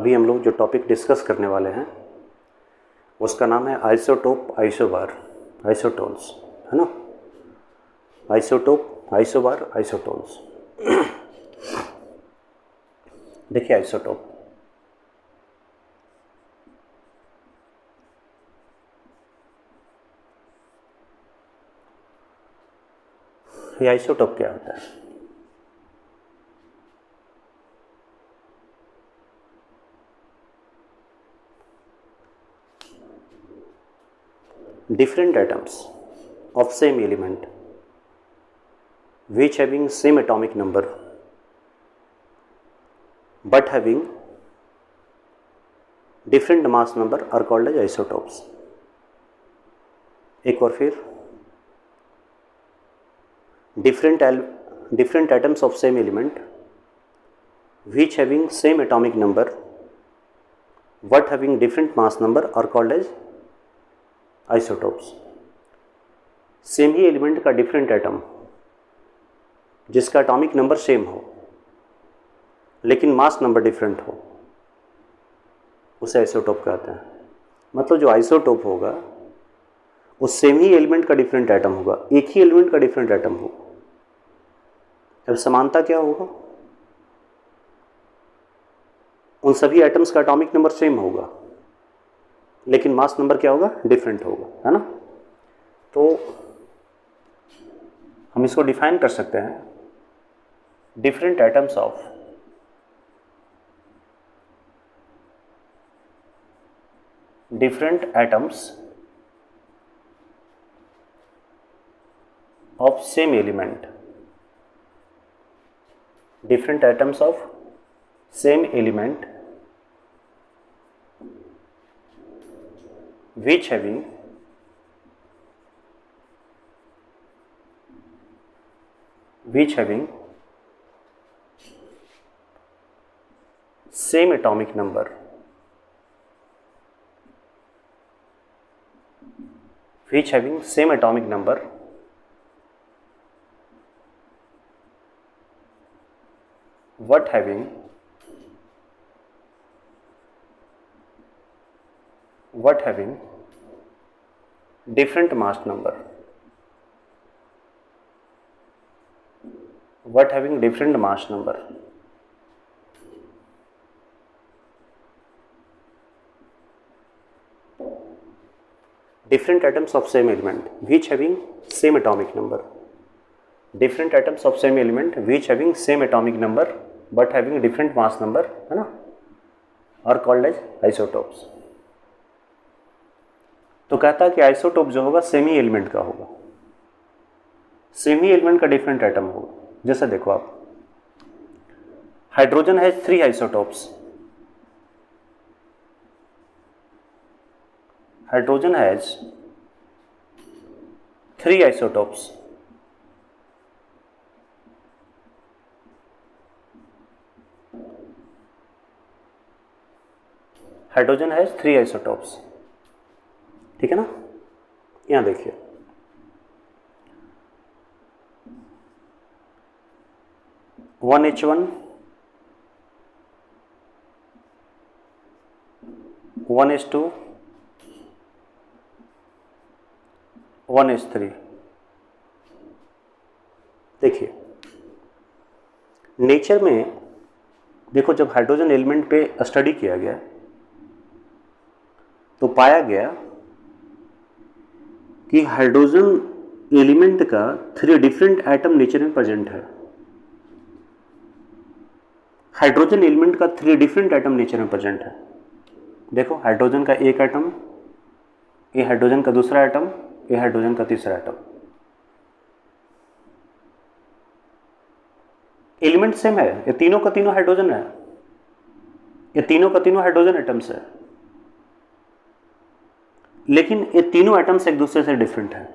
अभी हम लोग जो टॉपिक डिस्कस करने वाले हैं उसका नाम है आइसोटोप आइसोबार आइसोटोन्स, है ना। Isotope isobar isotones. देखिए आइसोटोप, ये आइसोटोप क्या होता है? Different atoms of same element which having same atomic number but having different mass number are called as isotopes. एक और फिर different atoms of same element which having same atomic number but having different mass number are called as isotopes. Same he element का different atom जिसका atomic number same हो लेकिन मास number different हो उसे isotope कहते हैं। मतलब जो आइसोटोप होगा वो सेम ही एलिमेंट का डिफरेंट एटम होगा, एक ही एलिमेंट का डिफरेंट एटम होगा। अब समानता क्या होगा? उन सभी एटम्स का एटॉमिक नंबर सेम होगा लेकिन मास नंबर क्या होगा? डिफरेंट होगा, है ना। तो हम इसको डिफाइन कर सकते हैं, different atoms of same element, different atoms of same element which having same atomic number but having different mass number, different atoms of same element which having same atomic number, different atoms of same element which having same atomic number but having different mass number, है ना, are called as isotopes. तो कहता है कि isotope जो होगा same ही element का होगा, सेम ही एलिमेंट का डिफरेंट एटम होगा। जैसे देखो आप, hydrogen has 3 isotopes, hydrogen has 3 isotopes. Hydrogen has 3 isotopes, ठीक है ना। यहां देखिए, OneH1, 1s2, 1s3। देखिए नेचर में देखो, जब हाइड्रोजन एलिमेंट पे स्टडी किया गया तो पाया गया कि हाइड्रोजन एलिमेंट का 3 डिफरेंट एटम नेचर में प्रेजेंट है। हाइड्रोजन एलिमेंट का 3 डिफरेंट एटम नेचर में प्रेजेंट है। देखो, हाइड्रोजन का एक एटम, ये हाइड्रोजन का दूसरा एटम, ये हाइड्रोजन का तीसरा एटम। एलिमेंट सेम है, ये तीनों का तीनों हाइड्रोजन है, ये तीनों का तीनों हाइड्रोजन एटम्स है, लेकिन ये तीनों एटम्स एक दूसरे से डिफरेंट है।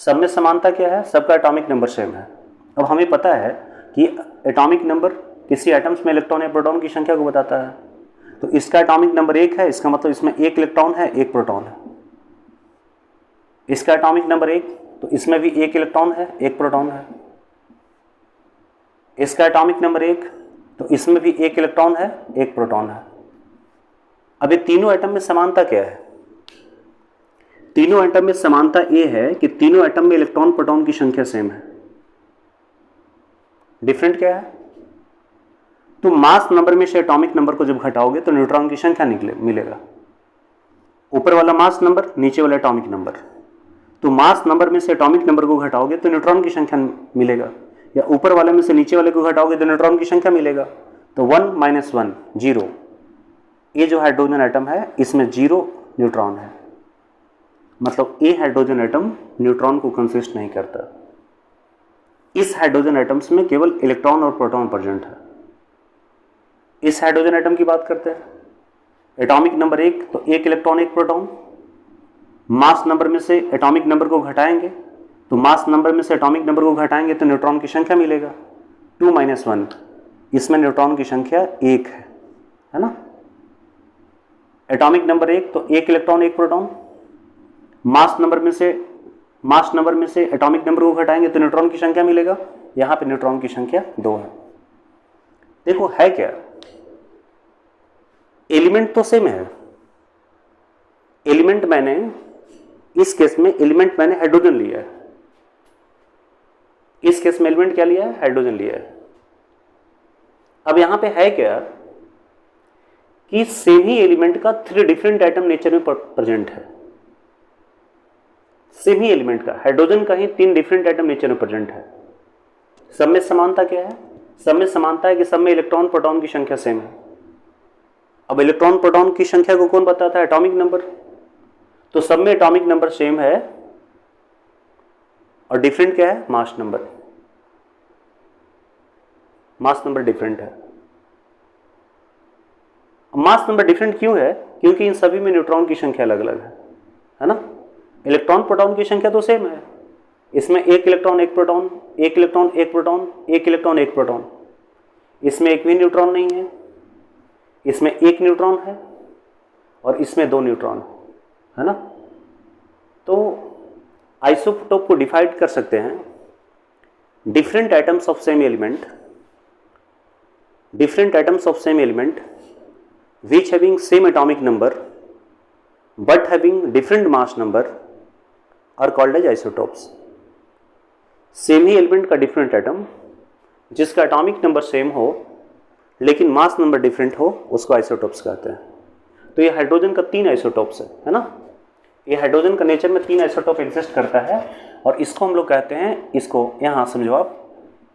सब में समानता क्या है? सबका एटॉमिक नंबर सेम है। अब हमें पता है कि एटॉमिक नंबर किसी एटम्स में इलेक्ट्रॉन या प्रोटॉन की संख्या को बताता है। तो इसका एटॉमिक नंबर 1 है, इसका मतलब इसमें 1 इलेक्ट्रॉन है, 1 प्रोटॉन है। इसका एटॉमिक नंबर 1, तो इसमें भी 1 इलेक्ट्रॉन है, 1 प्रोटॉन है। इसका एटॉमिक नंबर 1, तो इसमें भी एक इलेक्ट्रॉन है, एक प्रोटॉन है। अब ये तीनों एटम में समानता क्या है? तीनों एटम में समानता ये है कि तीनों एटम में इलेक्ट्रॉन प्रोटॉन की संख्या सेम है। डिफरेंट क्या है? तो मास नंबर में से एटॉमिक नंबर को जब घटाओगे तो न्यूट्रॉन की संख्या मिलेगा। ऊपर वाला मास नंबर, नीचे वाला एटॉमिक नंबर। तो मास नंबर में से एटॉमिक नंबर को घटाओगे तो न्यूट्रॉन की संख्या मिलेगा, या ऊपर वाले में से नीचे वाले को घटाओगे तो न्यूट्रॉन की संख्या मिलेगा। तो 1 - 1 0। ये जो हाइड्रोजन एटम है इसमें 0 न्यूट्रॉन है, मतलब ये हाइड्रोजन एटम न्यूट्रॉन को कंसिस्ट नहीं करता। इस हाइड्रोजन एटम्स में केवल इलेक्ट्रॉन और प्रोटॉन प्रेजेंट है। इस हाइड्रोजन एटम की बात करते हैं, एटॉमिक नंबर 1 तो एक इलेक्ट्रॉन एक प्रोटॉन। मास नंबर में से एटॉमिक नंबर को घटाएंगे तो मास नंबर में से एटॉमिक नंबर को घटाएंगे तो न्यूट्रॉन की संख्या मिलेगा 2 - 1। इसमें न्यूट्रॉन की संख्या 1 है ना। एटॉमिक नंबर 1 तो एक इलेक्ट्रॉन एक प्रोटॉन। मास नंबर में से एटॉमिक नंबर को घटाएंगे तो न्यूट्रॉन की संख्या मिलेगा, यहां पे न्यूट्रॉन की संख्या 2 है। देखो है क्या, एलिमेंट तो सेम है। एलिमेंट मैंने इस केस में हाइड्रोजन लिया है। इस केस में एलिमेंट क्या लिया है? हाइड्रोजन लिया है। अब यहां पे है क्या कि सेम ही एलिमेंट का 3 डिफरेंट एटम नेचर में प्रेजेंट है। सेम ही एलिमेंट का, हाइड्रोजन का ही 3 डिफरेंट एटम नेचर में प्रेजेंट है। सब में समानता क्या है? सब में समानता है कि सब में इलेक्ट्रॉन प्रोटॉन की संख्या सेम है। अब इलेक्ट्रॉन प्रोटॉन की संख्या को कौन बताता है? Atomic number. तो सब में एटॉमिक नंबर सेम है और डिफरेंट क्या है? Mass number. Mass number different है। मास नंबर डिफरेंट क्यों है? क्योंकि इन सभी में न्यूट्रॉन की संख्या अलग अलग है ना। इलेक्ट्रॉन प्रोटॉन की संख्या तो सेम है। इसमें एक इलेक्ट्रॉन एक प्रोटॉन, एक इलेक्ट्रॉन एक प्रोटॉन, एक इलेक्ट्रॉन एक प्रोटॉन। इसमें एक भी न्यूट्रॉन नहीं है, इसमें एक न्यूट्रॉन है और इसमें 2 न्यूट्रॉन है ना। तो आइसोटोप को डिवाइड कर सकते हैं different atoms of same element, which having same atomic number but having different mass number are called as isotopes। Same he element का डिफरेंट एटम जिसका एटॉमिक नंबर सेम हो लेकिन मास नंबर डिफरेंट हो उसको आइसोटोप्स कहते हैं। तो ये हाइड्रोजन का 3 आइसोटोप्स है ना। ये हाइड्रोजन का नेचर में 3 आइसोटोप एग्जिस्ट करता है और इसको हम लोग कहते हैं, इसको यहाँ समझो आप,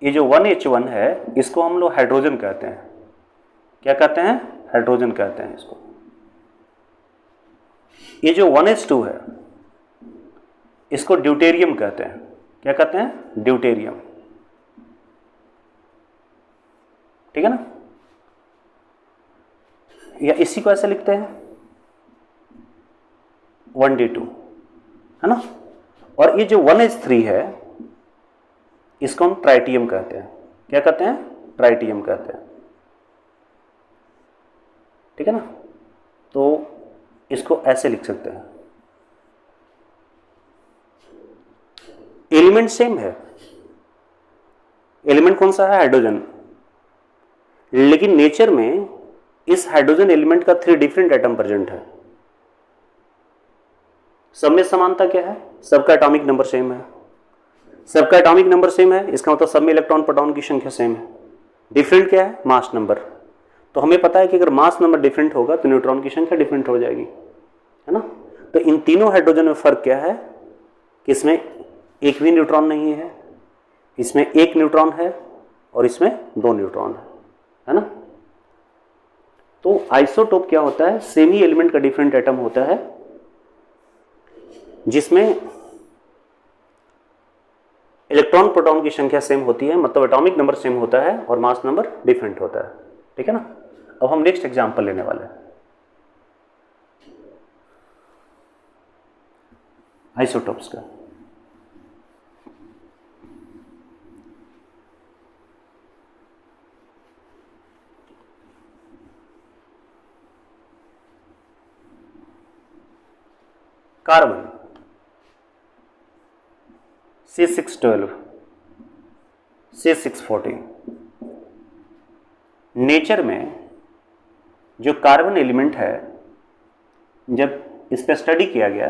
ये जो 1H1 है इसको हम लोग हाइड्रोजन कहते हैं। क्या कहते हैं? हाइड्रोजन कहते हैं इसको। ये जो 1H2 है इसको ड्यूटेरियम कहते हैं। क्या कहते हैं? ड्यूटेरियम। ठीक है ना। या इसी को ऐसे लिखते हैं 1D2 है ना। और ये जो 1H3 है इसको हम ट्राइटियम कहते हैं। क्या कहते हैं? ट्राइटियम कहते हैं। ठीक है ना। तो इसको ऐसे लिख सकते हैं। एलिमेंट सेम है। एलिमेंट कौन सा है? हाइड्रोजन। लेकिन नेचर में इस हाइड्रोजन एलिमेंट का 3 डिफरेंट एटम प्रेजेंट है। सब में समानता क्या है? सबका एटॉमिक नंबर सेम है। सबका एटॉमिक नंबर सेम है इसका मतलब सब में इलेक्ट्रॉन प्रोटॉन की संख्या सेम है। डिफरेंट क्या है? Mass number. तो हमें पता है कि अगर मास नंबर डिफरेंट होगा तो न्यूट्रॉन की संख्या डिफरेंट हो जाएगी, है ना। तो इन तीनों हाइड्रोजन में फर्क क्या है कि इसमें एक भी न्यूट्रॉन नहीं है, इसमें एक न्यूट्रॉन है और इसमें 2 न्यूट्रॉन है ना। तो आइसोटोप क्या होता है? सेम ही एलिमेंट का डिफरेंट एटम होता है जिसमें इलेक्ट्रॉन प्रोटॉन की संख्या सेम होती है, मतलब एटॉमिक नंबर सेम होता है और मास नंबर डिफरेंट होता है। ठीक है ना। अब हम नेक्स्ट एग्जांपल लेने वाले हैं आइसोटोप्स का। कार्बन C612, C614, नेचर में जो कार्बन एलिमेंट है, जब इस पर स्टडी किया गया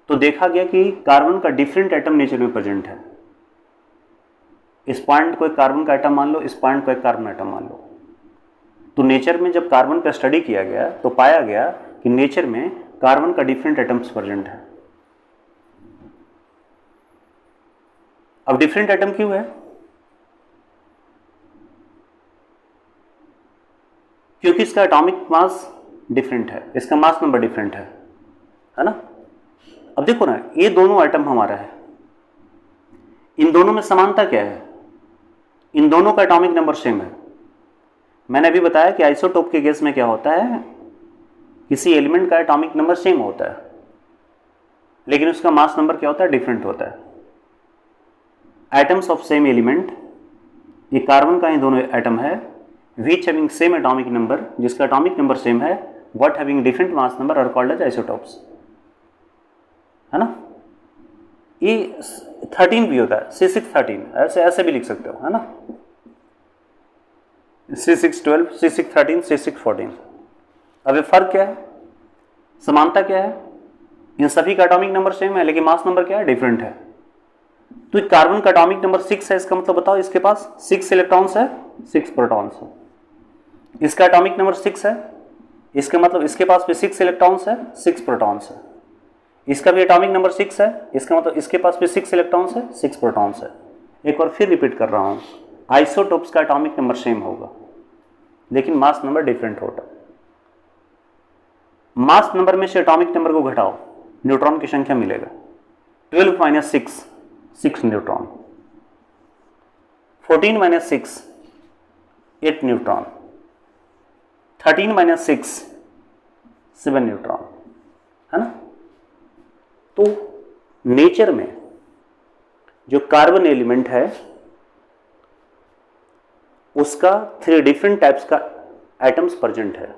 तो देखा गया कि कार्बन का डिफरेंट एटम नेचर में प्रेजेंट है। इस पॉइंट को एक कार्बन का एटम मान लो, इस पॉइंट को एक कार्बन एटम मान लो। तो नेचर में जब कार्बन पर स्टडी किया गया तो पाया गया कि नेचर में कार्बन का डिफरेंट एटम्स प्रेजेंट है। अब डिफरेंट एटम क्यों है? क्योंकि इसका एटॉमिक मास डिफरेंट है, इसका मास नंबर डिफरेंट है ना। अब देखो ना, ये दोनों एटम हमारा है, इन दोनों में समानता क्या है? इन दोनों का एटॉमिक नंबर सेम है। मैंने अभी बताया कि आइसोटोप के केस में क्या होता है, किसी एलिमेंट का एटॉमिक नंबर सेम होता है लेकिन उसका मास नंबर क्या होता है? डिफरेंट होता है। एटम्स ऑफ सेम एलिमेंट, ये कार्बन का ही दोनों एटम है, which having same atomic number, जिसका एटॉमिक नंबर सेम है, what having different mass number are called as isotopes, है ना। ये 13 भी होता है, C613, ऐसे भी लिख सकते हो, है ना। C612, C613, C614। अब ये फर्क क्या है, समानता क्या है? इन सभी का एटॉमिक नंबर सेम है लेकिन मास नंबर क्या है? डिफरेंट है। तो कार्बन का एटॉमिक नंबर 6 है, इसका मतलब बताओ इसके पास 6 इलेक्ट्रॉन्स है, 6 प्रोटॉन्स है। इसका एटॉमिक नंबर 6 है, इसका मतलब इसके पास भी 6 इलेक्ट्रॉन्स है, 6 प्रोटॉन्स है। इसका भी एटॉमिक नंबर 6 है, इसका मतलब इसके पास भी 6 इलेक्ट्रॉन्स है, 6 प्रोटॉन्स है। एक बार फिर रिपीट कर रहा हूँ, आइसोटोप्स का एटॉमिक नंबर सेम होगा लेकिन मास नंबर डिफरेंट होगा। मास नंबर में से एटॉमिक नंबर को घटाओ, न्यूट्रॉन की संख्या मिलेगा 12 - 6, 6 न्यूट्रॉन। 14 - 6, 8 न्यूट्रॉन। 13 - 6, 7 न्यूट्रॉन, है ना। तो नेचर में जो कार्बन एलिमेंट है उसका 3 डिफरेंट टाइप्स का एटम्स प्रेजेंट है।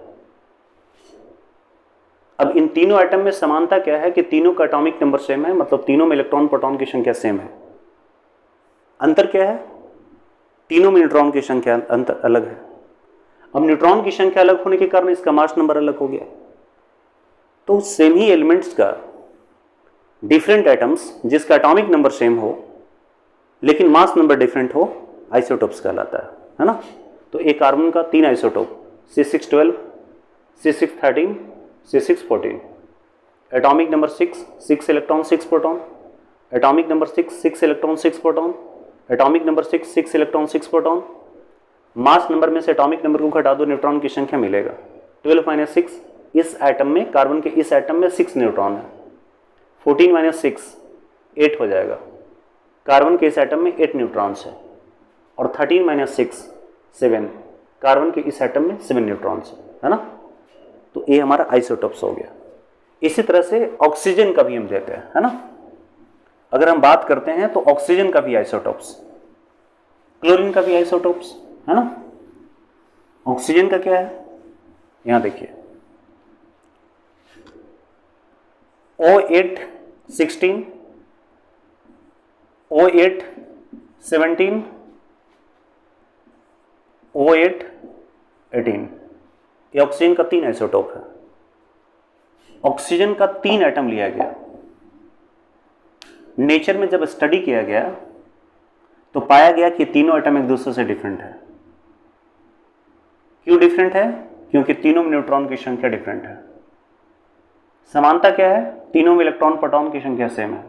अब इन तीनों एटम में समानता क्या है कि तीनों का एटॉमिक नंबर सेम है, मतलब तीनों में इलेक्ट्रॉन प्रोटॉन की संख्या सेम है। अंतर क्या है? तीनों में न्यूट्रॉन की संख्या अंतर अलग है। अब न्यूट्रॉन की संख्या अलग होने के कारण इसका मास नंबर अलग हो गया। तो सेम ही एलिमेंट्स का डिफरेंट एटम्स जिसका एटॉमिक नंबर सेम हो लेकिन मास नंबर डिफरेंट हो, आइसोटोप्स कहलाता है ना। तो एक कार्बन का 3 isotope, C612, C613, C614। Atomic number 6, 6 electron 6 proton. Atomic number 6, 6 electron 6 proton. Atomic number 6, 6 electron 6 proton. Mass number में से एटॉमिक नंबर को घटा दो, न्यूट्रॉन की संख्या मिलेगा 12 - 6। इस एटम में, कार्बन के इस एटम में 6 न्यूट्रॉन है। 14 - 6, 8 हो जाएगा। कार्बन के इस एटम में 8 न्यूट्रॉन्स है। और 13 - 6, 7, कार्बन के इस एटम में 7 न्यूट्रॉन्स है ना। तो ये हमारा आइसोटोप्स हो गया। इसी तरह से ऑक्सीजन का भी हम देते हैं, है ना। अगर हम बात करते हैं तो ऑक्सीजन का भी आइसोटोप्स, क्लोरीन का भी आइसोटोप्स, है ना। ऑक्सीजन का क्या है, यहां देखिए, O8 16, O8 17, O8 18। ये ऑक्सीजन का 3 आइसोटोप है। ऑक्सीजन का 3 एटम लिया गया, नेचर में जब स्टडी किया गया तो पाया गया कि तीनों एटम एक दूसरे से डिफरेंट है। क्यों डिफरेंट है? क्योंकि तीनों में न्यूट्रॉन की संख्या डिफरेंट है। समानता क्या है? तीनों में इलेक्ट्रॉन प्रोटॉन की संख्या सेम है।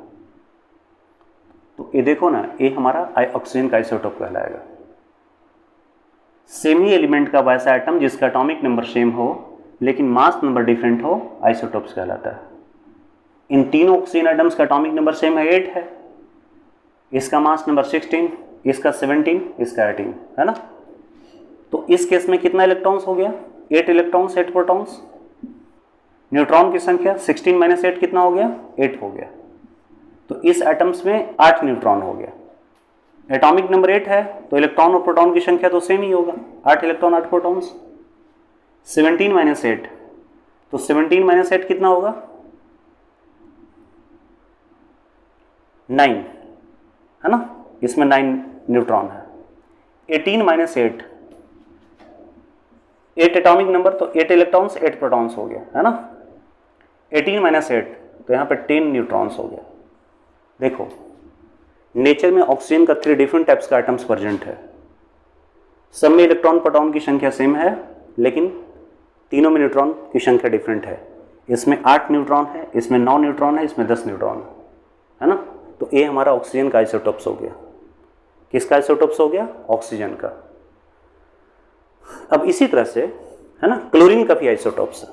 तो ये देखो ना, ये हमारा ऑक्सीजन का आइसोटोप कहलाएगा। सेम ही एलिमेंट का वैसा एटम जिसका एटॉमिक नंबर सेम हो लेकिन मास नंबर डिफरेंट हो, आइसोटोप्स कहलाता है। इन तीनों ऑक्सीजन एटम्स का एटॉमिक नंबर सेम है, 8 है। इसका मास नंबर 16, इसका 17, इसका 18, है ना। तो इस केस में कितना इलेक्ट्रॉन्स हो गया? 8 इलेक्ट्रॉन्स, 8 प्रोटॉन्स। न्यूट्रॉन की संख्या 16 - 8 कितना हो गया? 8 हो गया। तो इस एटम्स में 8 न्यूट्रॉन हो गया। एटॉमिक नंबर 8 है तो इलेक्ट्रॉन और प्रोटॉन की संख्या तो सेम ही होगा, 8 इलेक्ट्रॉन 8 प्रोटॉन्स। 17 - 8, तो 17 - 8 कितना होगा? 9, है ना। इसमें 9 न्यूट्रॉन है। 18 - 8, 8 एटॉमिक नंबर तो 8 इलेक्ट्रॉन्स 8 प्रोटॉन्स हो गया, है ना। 18 माइनस 8 तो यहाँ पे 10 न्यूट्रॉन्स हो गया। देखो नेचर में ऑक्सीजन का 3 डिफरेंट टाइप्स का आइटम्स प्रेजेंट है। सब में इलेक्ट्रॉन प्रोटॉन की संख्या सेम है, लेकिन तीनों में न्यूट्रॉन की संख्या डिफरेंट है। इसमें 8 न्यूट्रॉन है, इसमें 9 न्यूट्रॉन है, इसमें 10 न्यूट्रॉन है ना। तो ये हमारा ऑक्सीजन का आइसोटोप्स हो गया। किसका आइसोटोप्स हो गया? ऑक्सीजन का। अब इसी तरह से है ना क्लोरीन का भी आइसोटोप्स है।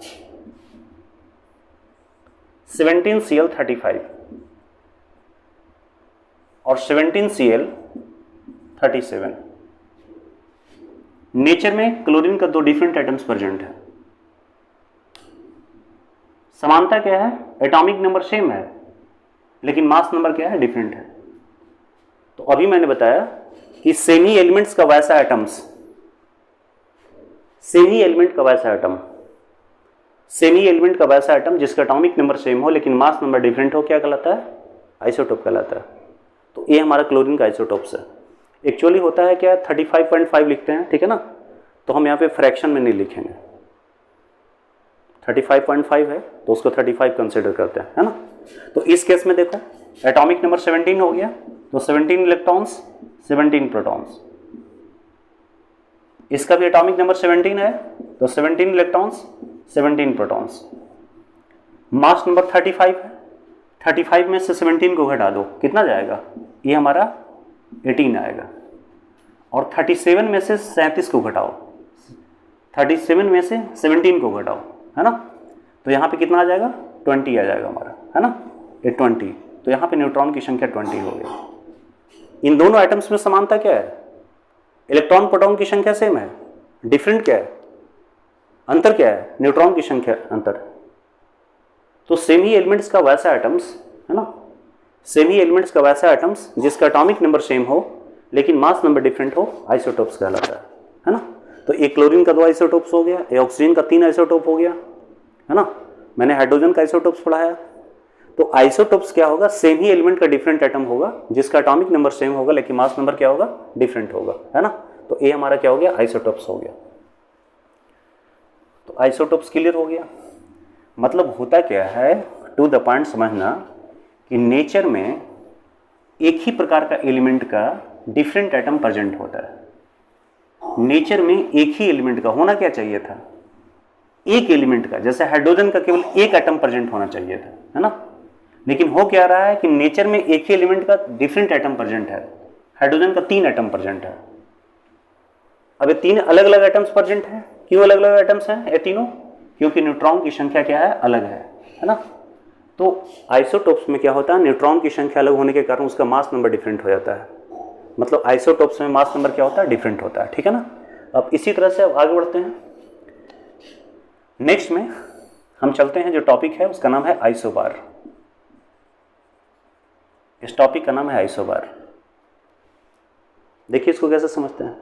17Cl35 और 17Cl37। नेचर में क्लोरीन का 2 डिफरेंट एटम्स प्रेजेंट है। समानता क्या है? एटॉमिक नंबर सेम है, लेकिन मास नंबर क्या है? डिफरेंट है। तो अभी मैंने बताया कि सेमी एलिमेंट्स का वैसा एटम्स, सेमी एलिमेंट का वैसा एटम, सेमी एलिमेंट का वैसा एटम जिसका एटॉमिक नंबर सेम हो लेकिन मास नंबर डिफरेंट हो, क्या कहलाता है? आइसोटोप कहलाता है। तो ये हमारा क्लोरीन का आइसोटोप्स है। एक्चुअली होता है क्या? 35.5 लिखते हैं, ठीक है ना। तो हम यहाँ पे फ्रैक्शन में नहीं लिखेंगे। 35.5 है तो उसको 35 कंसिडर करते हैं, है ना। तो इस केस में देखो एटॉमिक नंबर 17 हो गया, तो 17 इलेक्ट्रॉन्स 17 प्रोटॉन्स। इसका भी एटॉमिक नंबर 17 है, तो 17 इलेक्ट्रॉन्स 17 प्रोटॉन्स। मास नंबर 35 है, 35 में से 17 को घटा दो, कितना जाएगा? ये हमारा 18 आएगा। और 37 में से 37 को घटाओ, 37 में से 17 को घटाओ, है ना। तो यहाँ पे कितना आ जाएगा? 20 आ जाएगा हमारा, है ना, ये 20। तो यहाँ पे न्यूट्रॉन की संख्या 20 हो गई। इन दोनों एटम्स में समानता क्या है? इलेक्ट्रॉन प्रोटॉन की संख्या सेम है, डिफरेंट क्या है? अंतर क्या है? न्यूट्रॉन की संख्या अंतर। तो सेमी एलिमेंट्स का वैसा एटम्स, है ना, सेमी एलिमेंट्स का वैसा एटम्स जिसका एटॉमिक नंबर सेम हो लेकिन मास नंबर डिफरेंट हो, आइसोटोप्स कहलाता है ना। तो एक क्लोरीन का 2 आइसोटोप्स हो गया, एक ऑक्सीजन का 3 आइसोटोप हो गया, है ना। मैंने हाइड्रोजन का आइसोटोप्स पढ़ाया। तो आइसोटोप्स क्या होगा? सेम ही एलिमेंट का डिफरेंट एटम होगा जिसका एटॉमिक नंबर सेम होगा लेकिन मास नंबर क्या होगा? डिफरेंट होगा, है ना। तो ये हमारा क्या हो गया? आइसोटोप्स हो गया। तो आइसोटोप्स क्लियर हो गया। मतलब होता क्या है, टू द पॉइंट समझना कि नेचर में एक ही प्रकार का एलिमेंट का डिफरेंट एटम प्रेजेंट होता है। नेचर में एक ही एलिमेंट का होना क्या चाहिए था? एक एलिमेंट का, जैसे हाइड्रोजन का केवल एक एटम प्रेजेंट होना चाहिए था, है ना। लेकिन हो क्या रहा है कि नेचर में एक ही एलिमेंट का डिफरेंट एटम प्रेजेंट है। हाइड्रोजन का 3 एटम प्रेजेंट है। अब ये 3 अलग अलग एटम्स प्रेजेंट है। क्यों अलग अलग एटम्स हैं ये तीनों? क्योंकि न्यूट्रॉन की संख्या क्या है? अलग है ना। तो आइसोटोप्स में क्या होता है? न्यूट्रॉन की संख्या अलग होने के कारण उसका मास नंबर डिफरेंट हो जाता है। मतलब आइसोटोप्स में मास नंबर क्या होता है? डिफरेंट होता है, ठीक है ना। अब इसी तरह से अब आगे बढ़ते हैं। नेक्स्ट में हम चलते हैं, जो टॉपिक है उसका नाम है आइसोबार। इस टॉपिक का नाम है आइसोबार। देखिए इसको कैसे समझते हैं।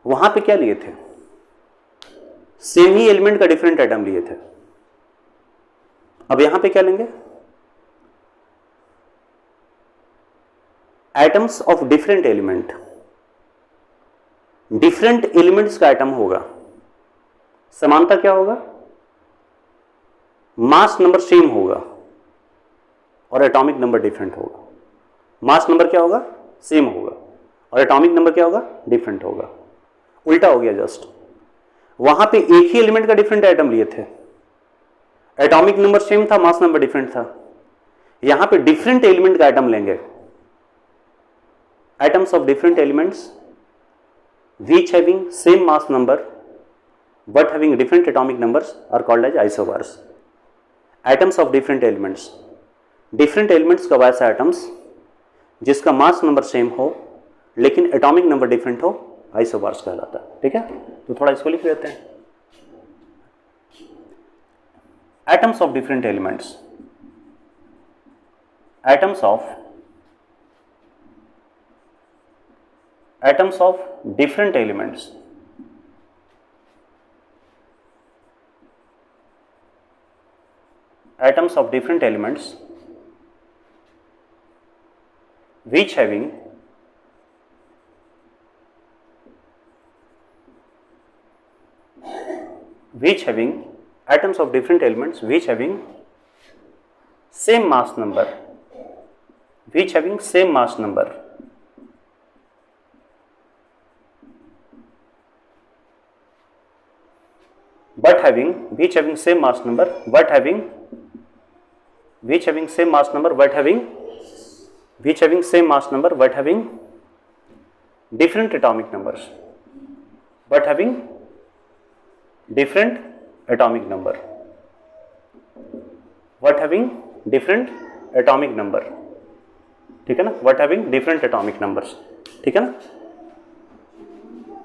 वहां पे क्या लिए थे? सेम ही एलिमेंट का डिफरेंट एटम लिए थे। अब यहां पे क्या लेंगे? Atoms of different element. Different elements का एटम होगा, समानता क्या होगा? मास नंबर सेम होगा और एटॉमिक नंबर डिफरेंट होगा। मास नंबर क्या होगा? सेम होगा और एटॉमिक नंबर क्या होगा? डिफरेंट होगा। उल्टा हो गया जस्ट। वहां पे एक ही एलिमेंट का डिफरेंट एटम लिए थे, एटॉमिक नंबर सेम था, मास नंबर डिफरेंट था। यहां पे डिफरेंट एलिमेंट का एटम लेंगे। Atoms of different elements which having same mass number but having different atomic numbers are called as isobars. Atoms of different elements, different elements का वैसा atoms जिसका mass number same हो लेकिन atomic number different हो, isobars कहलाता है, ठीक है। तो थोड़ा इसको लिख लेते हैं। Atoms of different elements, atoms of different elements, atoms of different elements which having which having atoms of different elements which having same mass number, which having same mass number, but having which having same mass number but having which having same mass number but having which having same mass number but having different atomic numbers, but having different atomic number, but having different atomic number, ठीक है ना, but having different atomic numbers, ठीक है ना.